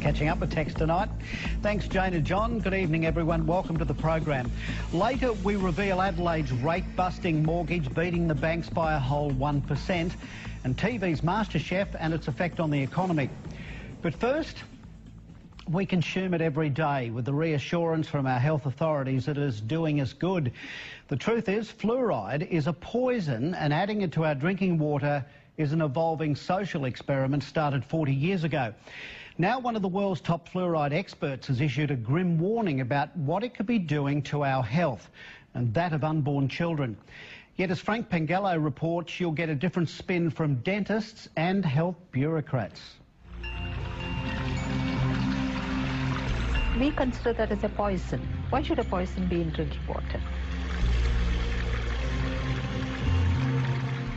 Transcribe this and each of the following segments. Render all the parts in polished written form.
Catching up with text tonight. Thanks, Jane and John. Good evening, everyone. Welcome to the program. Later, we reveal Adelaide's rate-busting mortgage beating the banks by a whole 1%, and TV's MasterChef and its effect on the economy. But first, we consume it every day with the reassurance from our health authorities that it is doing us good. The truth is, fluoride is a poison, and adding it to our drinking water is an evolving social experiment started 40 years ago. Now one of the world's top fluoride experts has issued a grim warning about what it could be doing to our health and that of unborn children. Yet as Frank Pengello reports, you'll get a different spin from dentists and health bureaucrats. We consider that as a poison. Why should a poison be in drinking water?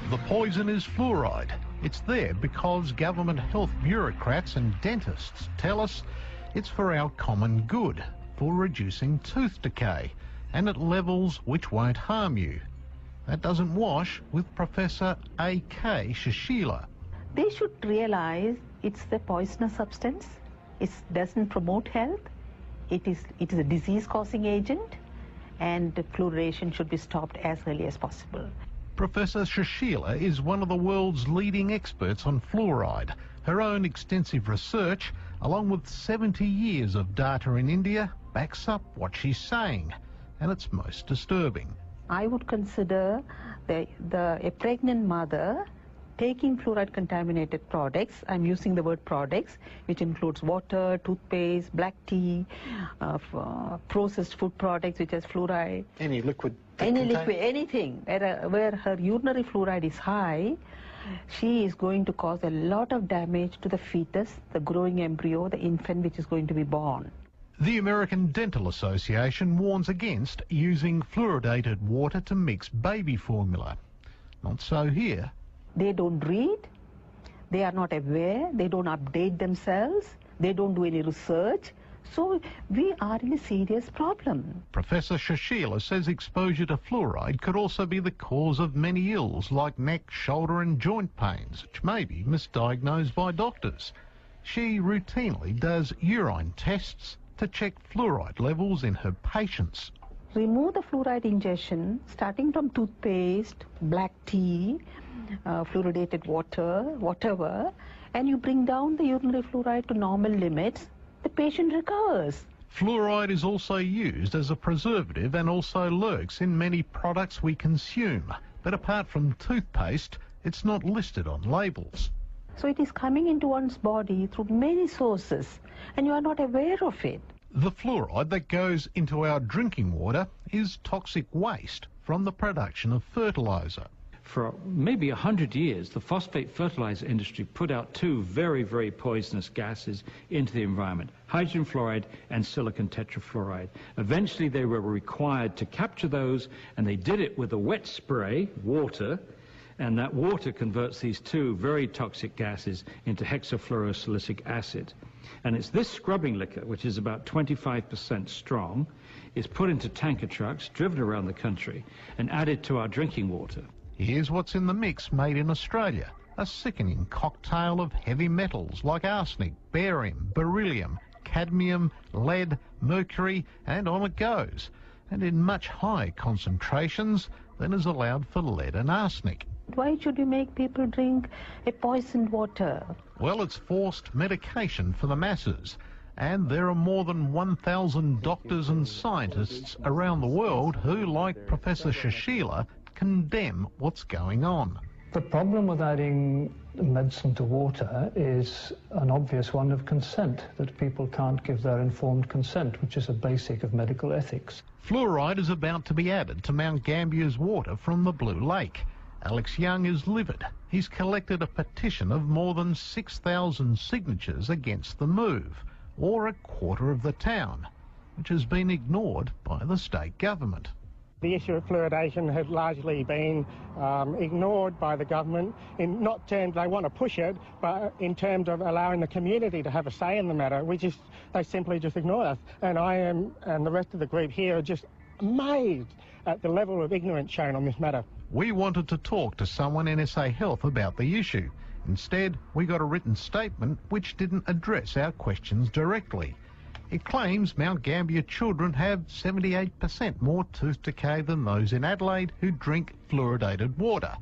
The poison is fluoride. It's there because government health bureaucrats and dentists tell us it's for our common good, for reducing tooth decay, and at levels which won't harm you. That doesn't wash with Professor A.K. Shashila. They should realise it's the poisonous substance. It doesn't promote health. It is a disease-causing agent, and fluoridation should be stopped as early as possible. Professor Shashila is one of the world's leading experts on fluoride. Her own extensive research, along with 70 years of data in India, backs up what she's saying, and it's most disturbing. I would consider a pregnant mother taking fluoride-contaminated products, I'm using the word products, which includes water, toothpaste, black tea, processed food products which has fluoride. Any liquid? Any liquid, anything. Where her urinary fluoride is high, she is going to cause a lot of damage to the fetus, the growing embryo, the infant which is going to be born. The American Dental Association warns against using fluoridated water to mix baby formula. Not so here. They don't read, they are not aware, they don't update themselves, they don't do any research. So we are in a serious problem. Professor Shashila says exposure to fluoride could also be the cause of many ills like neck, shoulder and joint pains, which may be misdiagnosed by doctors. She routinely does urine tests to check fluoride levels in her patients. Remove the fluoride ingestion, starting from toothpaste, black tea, fluoridated water, whatever, and you bring down the urinary fluoride to normal limits, the patient recovers. Fluoride is also used as a preservative and also lurks in many products we consume. But apart from toothpaste, it's not listed on labels. So it is coming into one's body through many sources, and you are not aware of it. The fluoride that goes into our drinking water is toxic waste from the production of fertiliser. For maybe 100 years, the phosphate fertilizer industry put out two very, very poisonous gases into the environment, hydrogen fluoride and silicon tetrafluoride. Eventually, they were required to capture those, and they did it with a wet spray, water, and that water converts these two very toxic gases into hexafluorosilicic acid. And it's this scrubbing liquor, which is about 25% strong, is put into tanker trucks, driven around the country, and added to our drinking water. Here's what's in the mix made in Australia. A sickening cocktail of heavy metals like arsenic, barium, beryllium, cadmium, lead, mercury, and on it goes. And in much higher concentrations than is allowed for lead and arsenic. Why should you make people drink a poisoned water? Well, it's forced medication for the masses. And there are more than 1,000 doctors and scientists around the world who, like Professor Shashila, condemn what's going on. The problem with adding medicine to water is an obvious one of consent, that people can't give their informed consent, which is a basic of medical ethics. Fluoride is about to be added to Mount Gambier's water from the Blue Lake. Alex Young is livid. He's collected a petition of more than 6,000 signatures against the move, or a quarter of the town, which has been ignored by the state government. The issue of fluoridation has largely been ignored by the government, in not terms they want to push it, but in terms of allowing the community to have a say in the matter, they simply just ignore us. And I am, and the rest of the group here, are just amazed at the level of ignorance shown on this matter. We wanted to talk to someone in SA Health about the issue, Instead, we got a written statement which didn't address our questions directly. It claims Mount Gambier children have 78% more tooth decay than those in Adelaide who drink fluoridated water,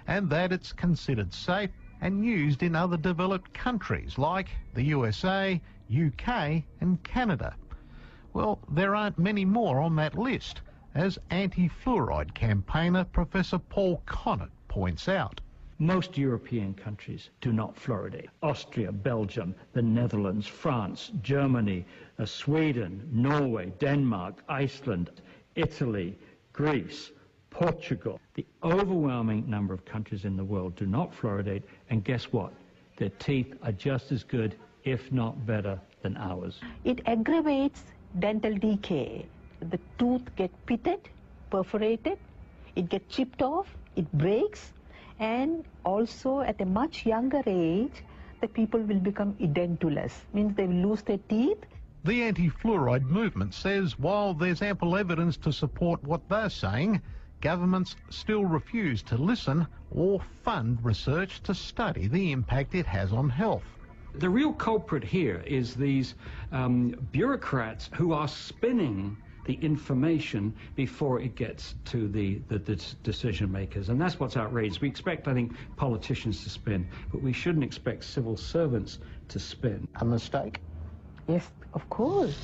and that it's considered safe and used in other developed countries like the USA, UK and Canada. Well, there aren't many more on that list, as anti-fluoride campaigner Professor Paul Connett points out. Most European countries do not fluoridate. Austria, Belgium, the Netherlands, France, Germany, Sweden, Norway, Denmark, Iceland, Italy, Greece, Portugal. The overwhelming number of countries in the world do not fluoridate, and guess what? Their teeth are just as good, if not better, than ours. It aggravates dental decay. The tooth gets pitted, perforated, it gets chipped off, it breaks, and also at a much younger age, the people will become edentulous, means they will lose their teeth. The anti-fluoride movement says while there's ample evidence to support what they're saying, governments still refuse to listen or fund research to study the impact it has on health. The real culprit here is these bureaucrats who are spinning the information before it gets to the decision makers, and that's what's outrageous. We expect, I think, politicians to spin, but we shouldn't expect civil servants to spin. A mistake? Yes, of course.